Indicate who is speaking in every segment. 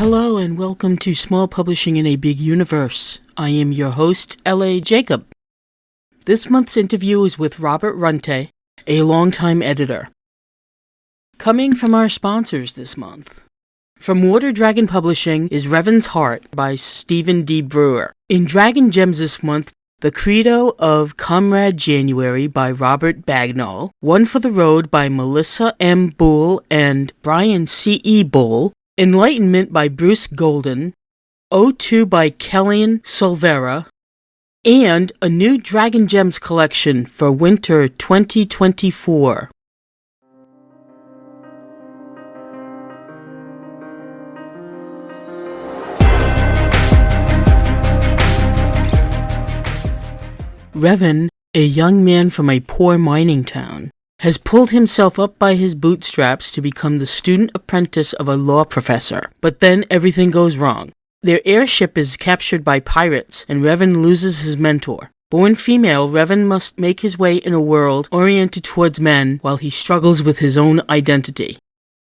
Speaker 1: Hello and welcome to Small Publishing in a Big Universe. I am your host, L.A. Jacob. This month's interview is with Robert Runté, a longtime editor. Coming from our sponsors this month. From Water Dragon Publishing is Revan's Heart by Stephen D. Brewer. In Dragon Gems this month, The Credo of Comrade January by Robert Bagnall, One for the Road by Melissa M. Bull and Brian C. E. Bull, Enlightenment by Bruce Golden, O2 by Kellyanne Solvera, and a new Dragon Gems collection for winter 2024. Revan, a young man from a poor mining town, has pulled himself up by his bootstraps to become the student apprentice of a law professor. But then everything goes wrong. Their airship is captured by pirates, and Revan loses his mentor. Born female, Revan must make his way in a world oriented towards men while he struggles with his own identity.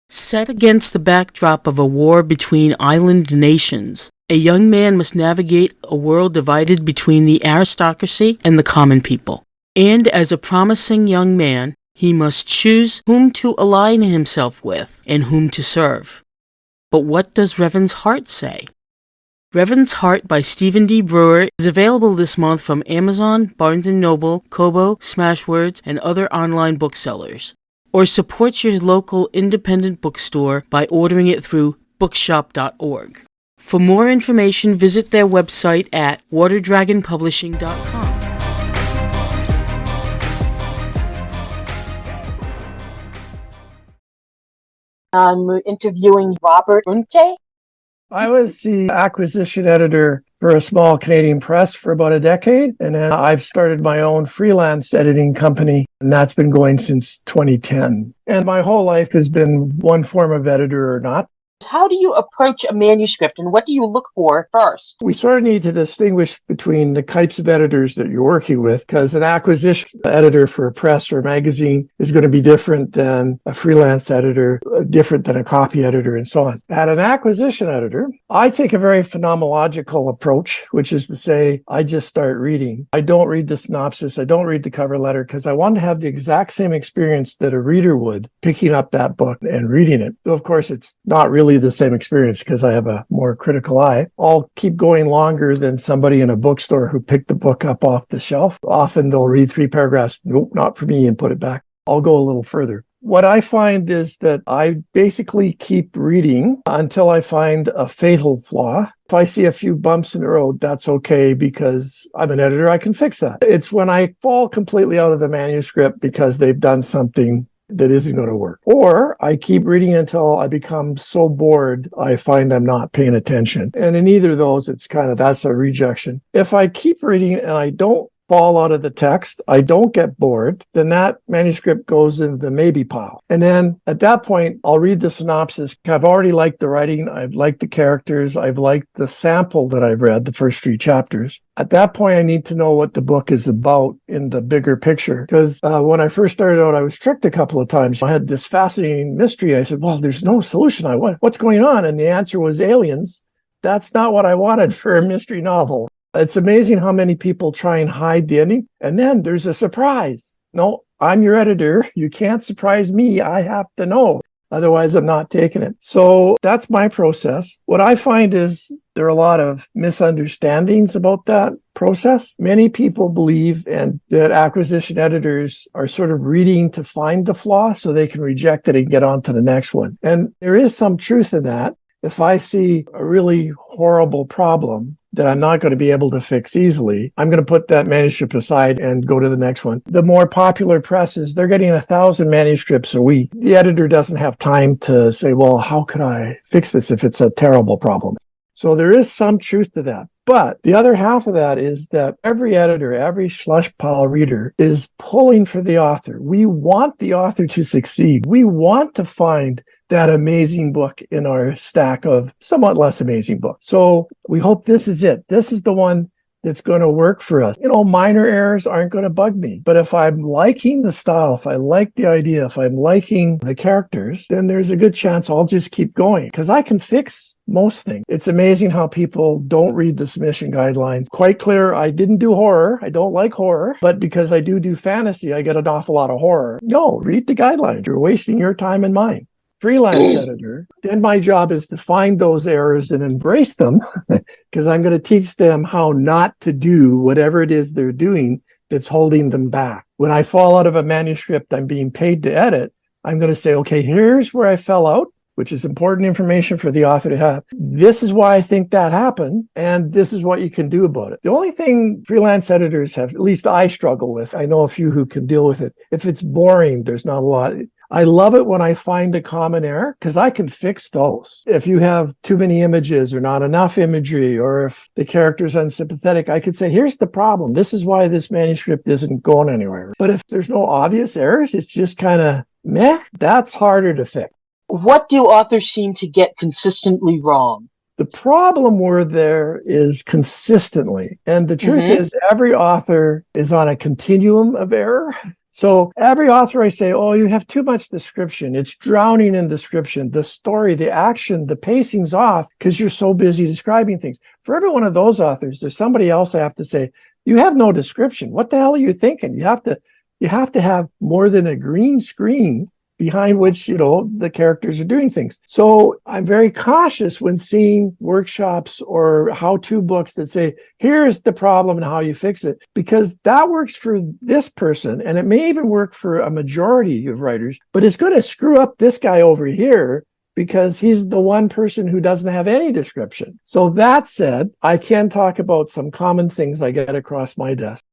Speaker 1: Set against the backdrop of a war between island nations, a young man must navigate a world divided between the aristocracy and the common people. And as a promising young man, he must choose whom to align himself with and whom to serve. But what does Revan's Heart say? Revan's Heart by Stephen D. Brewer is available this month from Amazon, Barnes & Noble, Kobo, Smashwords, and other online booksellers. Or support your local independent bookstore by ordering it through bookshop.org. For more information, visit their website at waterdragonpublishing.com.
Speaker 2: I'm interviewing Robert Runté.
Speaker 3: I was the acquisition editor for a small Canadian press for about a decade, and then I've started my own freelance editing company, and that's been going since 2010. And my whole life has been one form of editor or not.
Speaker 2: How do you approach a manuscript, and what do you look for first?
Speaker 3: We sort of need to distinguish between the types of editors that you're working with, because an acquisition editor for a press or magazine is going to be different than a freelance editor, different than a copy editor, and so on. At an acquisition editor, I take a very phenomenological approach, which is to say, I just start reading. I don't read the synopsis. I don't read the cover letter, because I want to have the exact same experience that a reader would picking up that book and reading it. Though, of course, it's not really the same experience because I have a more critical eye. I'll keep going longer than somebody in a bookstore who picked the book up off the shelf. Often they'll read 3 paragraphs, nope, not for me, and put it back. I'll go a little further. What I find is that I basically keep reading until I find a fatal flaw. If I see a few bumps in the road, that's okay because I'm an editor, I can fix that. It's when I fall completely out of the manuscript because they've done something that isn't going to work. Or I keep reading until I become so bored, I find I'm not paying attention. And in either of those, that's a rejection. If I keep reading and I don't fall out of the text, I don't get bored, then that manuscript goes in the maybe pile. And then at that point, I'll read the synopsis. I've already liked the writing. I've liked the characters. I've liked the sample that I've read, the first 3 chapters. At that point, I need to know what the book is about in the bigger picture. Because when I first started out, I was tricked a couple of times. I had this fascinating mystery. I said, well, there's no solution. What's going on? And the answer was aliens. That's not what I wanted for a mystery novel. It's amazing how many people try and hide the ending. And then there's a surprise. No, I'm your editor. You can't surprise me. I have to know. Otherwise, I'm not taking it. So that's my process. What I find is there are a lot of misunderstandings about that process. Many people believe that acquisition editors are sort of reading to find the flaw so they can reject it and get on to the next one. And there is some truth in that. If I see a really horrible problem that I'm not going to be able to fix easily, I'm going to put that manuscript aside and go to the next one. The more popular presses, they're getting 1,000 manuscripts a week. The editor doesn't have time to say, well, how could I fix this if it's a terrible problem? So there is some truth to that. But the other half of that is that every editor, every slush pile reader is pulling for the author. We want the author to succeed. We want to find that amazing book in our stack of somewhat less amazing books. So we hope this is it. This is the one that's going to work for us. Minor errors aren't going to bug me. But if I'm liking the style, if I like the idea, if I'm liking the characters, then there's a good chance I'll just keep going because I can fix most things. It's amazing how people don't read the submission guidelines. Quite clear, I didn't do horror. I don't like horror, but because I do fantasy, I get an awful lot of horror. No, read the guidelines. You're wasting your time and mine. Freelance editor, then my job is to find those errors and embrace them because I'm going to teach them how not to do whatever it is they're doing that's holding them back. When I fall out of a manuscript I'm being paid to edit, I'm going to say, okay, here's where I fell out, which is important information for the author to have. This is why I think that happened, and this is what you can do about it. The only thing freelance editors have, at least I struggle with, I know a few who can deal with it. If it's boring, there's not a lot. I love it when I find a common error because I can fix those. If you have too many images or not enough imagery, or if the character's unsympathetic, I could say, here's the problem. This is why this manuscript isn't going anywhere. But if there's no obvious errors, it's just kind of meh, that's harder to fix.
Speaker 2: What do authors seem to get consistently wrong?
Speaker 3: The problem where there is consistently, and the truth is every author is on a continuum of error. So every author I say, oh, you have too much description. It's drowning in description. The story, the action, the pacing's off because you're so busy describing things. For every one of those authors, there's somebody else I have to say, you have no description. What the hell are you thinking? You have to have more than a green screen behind which, the characters are doing things. So I'm very cautious when seeing workshops or how-to books that say, here's the problem and how you fix it, because that works for this person. And it may even work for a majority of writers, but it's going to screw up this guy over here because he's the one person who doesn't have any description. So that said, I can talk about some common things I get across my desk.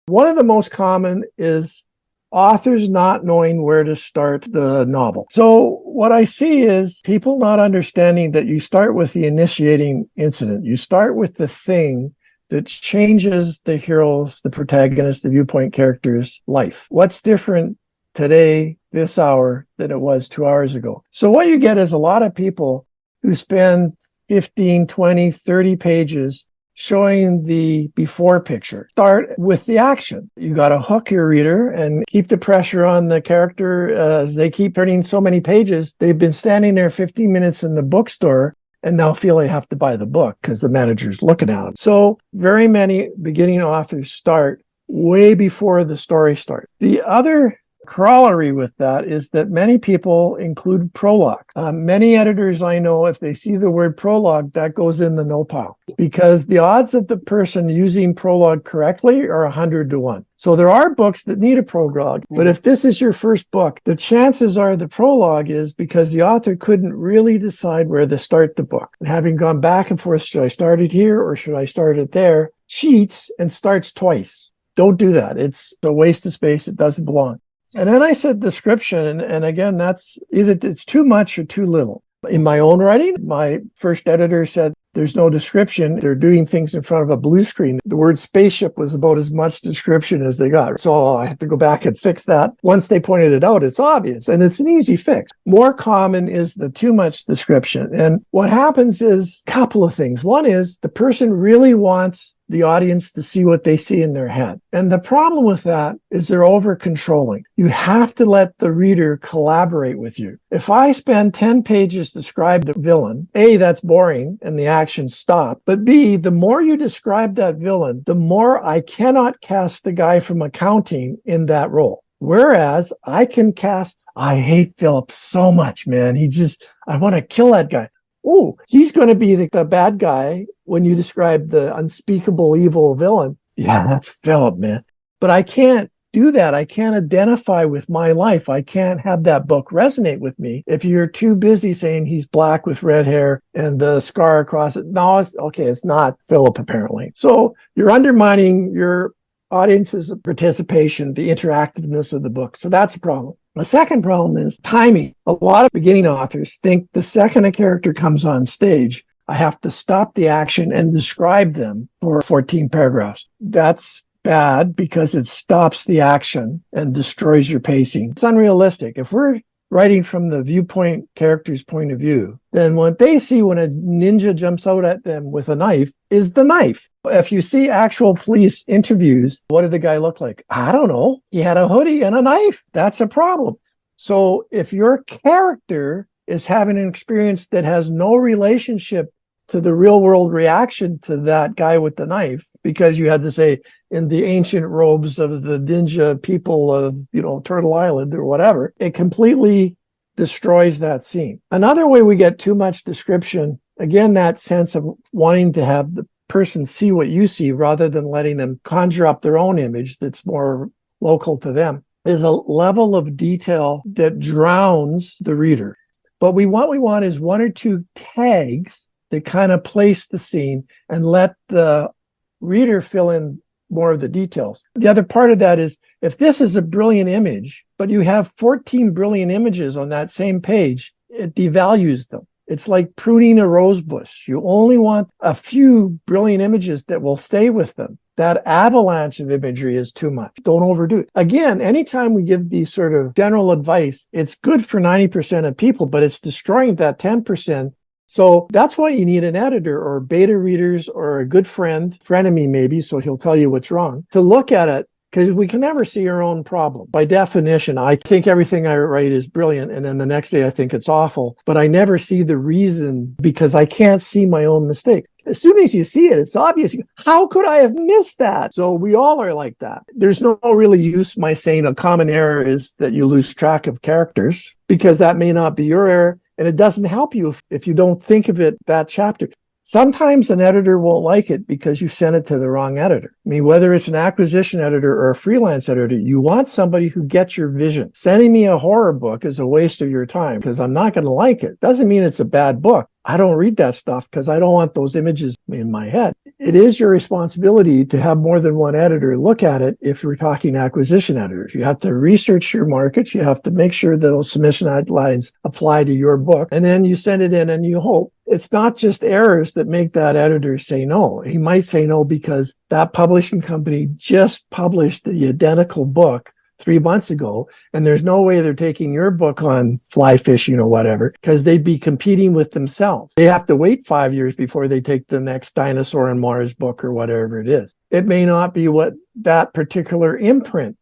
Speaker 3: One of the most common is authors not knowing where to start the novel. So what I see is people not understanding that you start with the initiating incident. You start with the thing that changes the hero's, the protagonist, the viewpoint character's life. What's different today, this hour, than it was 2 hours ago? So what you get is a lot of people who spend 15, 20, 30 pages showing the before picture. Start with the action. You got to hook your reader and keep the pressure on the character as they keep turning so many pages. They've been standing there 15 minutes in the bookstore and now feel they have to buy the book because the manager's looking at them. So very many beginning authors start way before the story starts. The other corollary with that is that many people include prologue. Many editors I know, if they see the word prologue, that goes in the no pile because the odds of the person using prologue correctly are 100 to 1. So there are books that need a prologue, but if this is your first book, the chances are the prologue is because the author couldn't really decide where to start the book. And having gone back and forth, should I start it here or should I start it there? Cheats and starts twice. Don't do that. It's a waste of space. It doesn't belong. And then I said description, and again, that's either it's too much or too little. In my own writing, my first editor said, there's no description. They're doing things in front of a blue screen. The word spaceship was about as much description as they got. So I had to go back and fix that. Once they pointed it out, it's obvious, and it's an easy fix. More common is the too much description. And what happens is a couple of things. One is the person really wants the audience to see what they see in their head. And the problem with that is they're over controlling. You have to let the reader collaborate with you. If I spend 10 pages describe the villain, A, that's boring and the action stopped. But B, the more you describe that villain, the more I cannot cast the guy from accounting in that role. Whereas I can cast, I hate Philip so much, man. I want to kill that guy. Oh, he's going to be the bad guy when you describe the unspeakable evil villain. Yeah, that's Philip, man. But I can't do that. I can't identify with my life. I can't have that book resonate with me if you're too busy saying he's black with red hair and the scar across it. No, it's not Philip, apparently. So you're undermining your audience's participation, the interactiveness of the book. So that's a problem. The second problem is timing. A lot of beginning authors think the second a character comes on stage, I have to stop the action and describe them for 14 paragraphs. That's bad because it stops the action and destroys your pacing. It's unrealistic. If we're writing from the viewpoint character's point of view, then what they see when a ninja jumps out at them with a knife is the knife. If you see actual police interviews, what did the guy look like? I don't know. He had a hoodie and a knife. That's a problem. So if your character is having an experience that has no relationship to the real world reaction to that guy with the knife, because you had to say in the ancient robes of the ninja people of, Turtle Island or whatever, it completely destroys that scene. Another way we get too much description, again, that sense of wanting to have the person see what you see rather than letting them conjure up their own image that's more local to them, is a level of detail that drowns the reader. But what we want is one or two tags that kind of place the scene and let the reader fill in more of the details. The other part of that is, if this is a brilliant image, but you have 14 brilliant images on that same page, it devalues them. It's like pruning a rose bush. You only want a few brilliant images that will stay with them. That avalanche of imagery is too much. Don't overdo it. Again, anytime we give these sort of general advice, it's good for 90% of people, but it's destroying that 10%. So that's why you need an editor or beta readers or a good frenemy maybe, so he'll tell you what's wrong, to look at it, because we can never see our own problem. By definition, I think everything I write is brilliant, and then the next day I think it's awful, but I never see the reason because I can't see my own mistakes. As soon as you see it, it's obvious. How could I have missed that? So we all are like that. There's no really use my saying a common error is that you lose track of characters, because that may not be your error. And it doesn't help you if you don't think of it that chapter. Sometimes an editor won't like it because you sent it to the wrong editor. I mean, whether it's an acquisition editor or a freelance editor, you want somebody who gets your vision. Sending me a horror book is a waste of your time because I'm not going to like it. Doesn't mean it's a bad book. I don't read that stuff because I don't want those images in my head. It is your responsibility to have more than one editor look at it if you're talking acquisition editors. You have to research your markets. You have to make sure those submission guidelines apply to your book. And then you send it in and you hope. It's not just errors that make that editor say no. He might say no because that publishing company just published the identical book 3 months ago, and there's no way they're taking your book on fly fishing or whatever, because they'd be competing with themselves. They have to wait 5 years before they take the next Dinosaur on Mars book or whatever it is. It may not be what that particular imprint.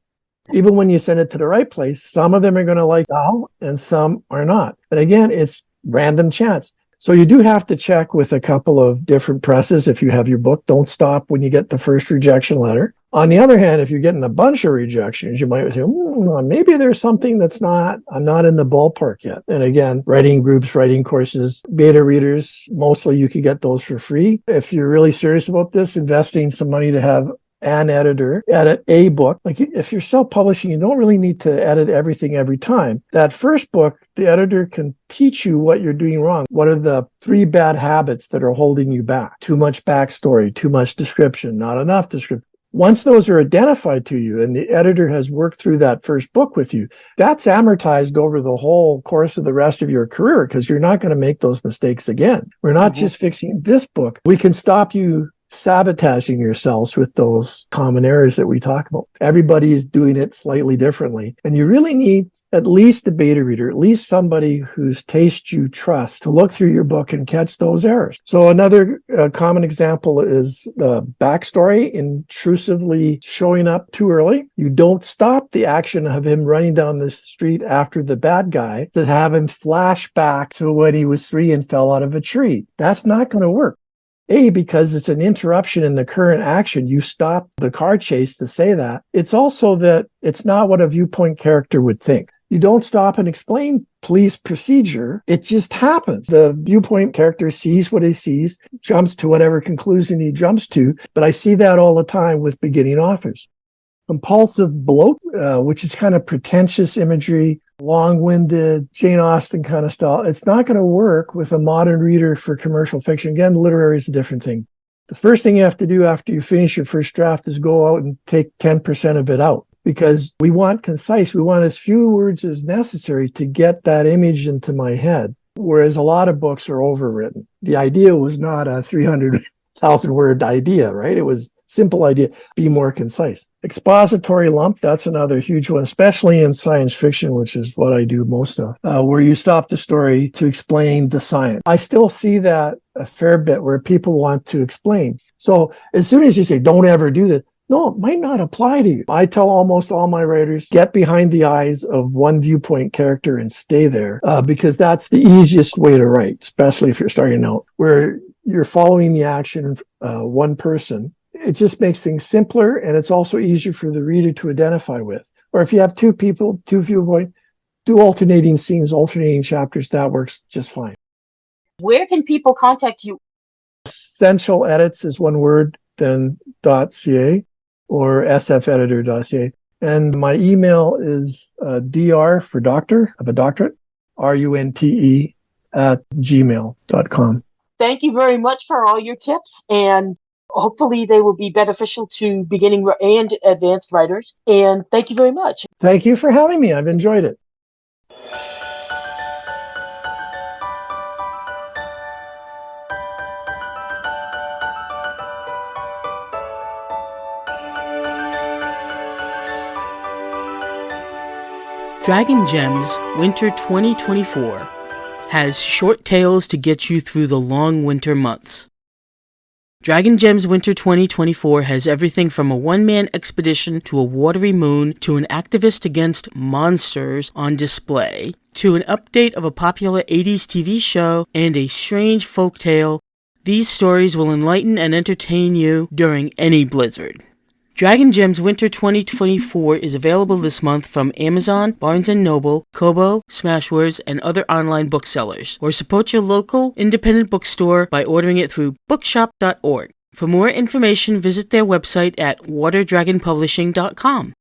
Speaker 3: Even when you send it to the right place, some of them are going to like now and some are not. And again, it's random chance. So you do have to check with a couple of different presses if you have your book. Don't stop when you get the first rejection letter. On the other hand, if you're getting a bunch of rejections, you might say, maybe there's something I'm not in the ballpark yet. And again, writing groups, writing courses, beta readers, mostly you can get those for free. If you're really serious about this, investing some money to have an editor edit a book. Like if you're self-publishing, you don't really need to edit everything every time. That first book, the editor can teach you what you're doing wrong. What are the 3 bad habits that are holding you back? Too much backstory, too much description, not enough description. Once those are identified to you and the editor has worked through that first book with you, that's amortized over the whole course of the rest of your career because you're not going to make those mistakes again. We're not just fixing this book. We can stop you sabotaging yourselves with those common errors that we talk about. Everybody is doing it slightly differently. And you really need at least a beta reader, at least somebody whose taste you trust to look through your book and catch those errors. So another common example is backstory intrusively showing up too early. You don't stop the action of him running down the street after the bad guy to have him flash back to when he was 3 and fell out of a tree. That's not going to work. Because it's an interruption in the current action. You stop the car chase to say that. It's also that it's not what a viewpoint character would think. You don't stop and explain police procedure. It just happens. The viewpoint character sees what he sees, jumps to whatever conclusion he jumps to. But I see that all the time with beginning authors. Compulsive bloat, which is kind of pretentious imagery, long-winded, Jane Austen kind of style. It's not going to work with a modern reader for commercial fiction. Again, literary is a different thing. The first thing you have to do after you finish your first draft is go out and take 10% of it out, because we want concise. We want as few words as necessary to get that image into my head, whereas a lot of books are overwritten. The idea was not a 300,000 word idea, right? It was simple idea, be more concise. Expository lump, that's another huge one, especially in science fiction, which is what I do most of, where you stop the story to explain the science. I still see that a fair bit where people want to explain. So as soon as you say, don't ever do that, no, it might not apply to you. I tell almost all my writers, get behind the eyes of one viewpoint character and stay there, because that's the easiest way to write, especially if you're starting out, where you're following the action of one person. It just makes things simpler, and it's also easier for the reader to identify with. Or if you have two people, two viewpoints, do alternating scenes, alternating chapters. That works just fine.
Speaker 2: Where can people contact you?
Speaker 3: Essential Edits is one word, then .ca or sfeditor.ca. And my email is dr for doctor of a doctorate, RUNTE @gmail.com.
Speaker 2: Thank you very much for all your tips, and hopefully they will be beneficial to beginning and advanced writers. And thank you very much.
Speaker 3: Thank you for having me. I've enjoyed it.
Speaker 1: Dragon Gems Winter 2024 has short tales to get you through the long winter months. Dragon Gems Winter 2024 has everything from a one-man expedition to a watery moon to an activist against monsters on display to an update of a popular 80s TV show and a strange folktale. These stories will enlighten and entertain you during any blizzard. Dragon Gems Winter 2024 is available this month from Amazon, Barnes & Noble, Kobo, Smashwords, and other online booksellers. Or support your local independent bookstore by ordering it through bookshop.org. For more information, visit their website at waterdragonpublishing.com.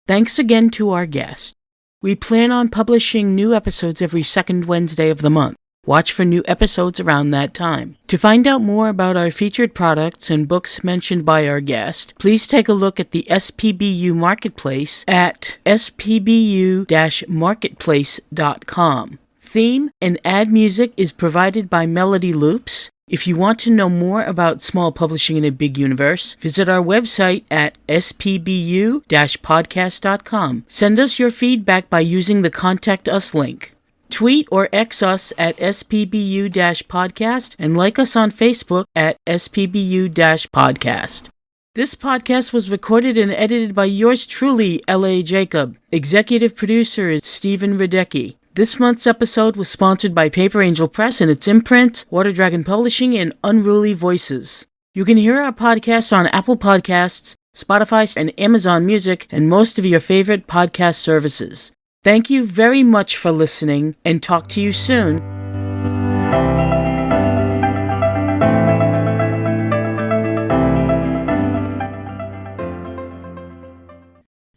Speaker 1: Thanks again to our guest. We plan on publishing new episodes every second Wednesday of the month. Watch for new episodes around that time. To find out more about our featured products and books mentioned by our guest, please take a look at the SPBU Marketplace at spbu-marketplace.com. Theme and ad music is provided by Melody Loops. If you want to know more about small publishing in a big universe, visit our website at spbu-podcast.com. Send us your feedback by using the Contact Us link. Tweet or X us at spbu-podcast and like us on Facebook at spbu-podcast. This podcast was recorded and edited by yours truly, L.A. Jacob. Executive producer is Stephen Radecki. This month's episode was sponsored by Paper Angel Press and its imprint, Water Dragon Publishing, and Unruly Voices. You can hear our podcast on Apple Podcasts, Spotify, and Amazon Music, and most of your favorite podcast services. Thank you very much for listening, and talk to you soon.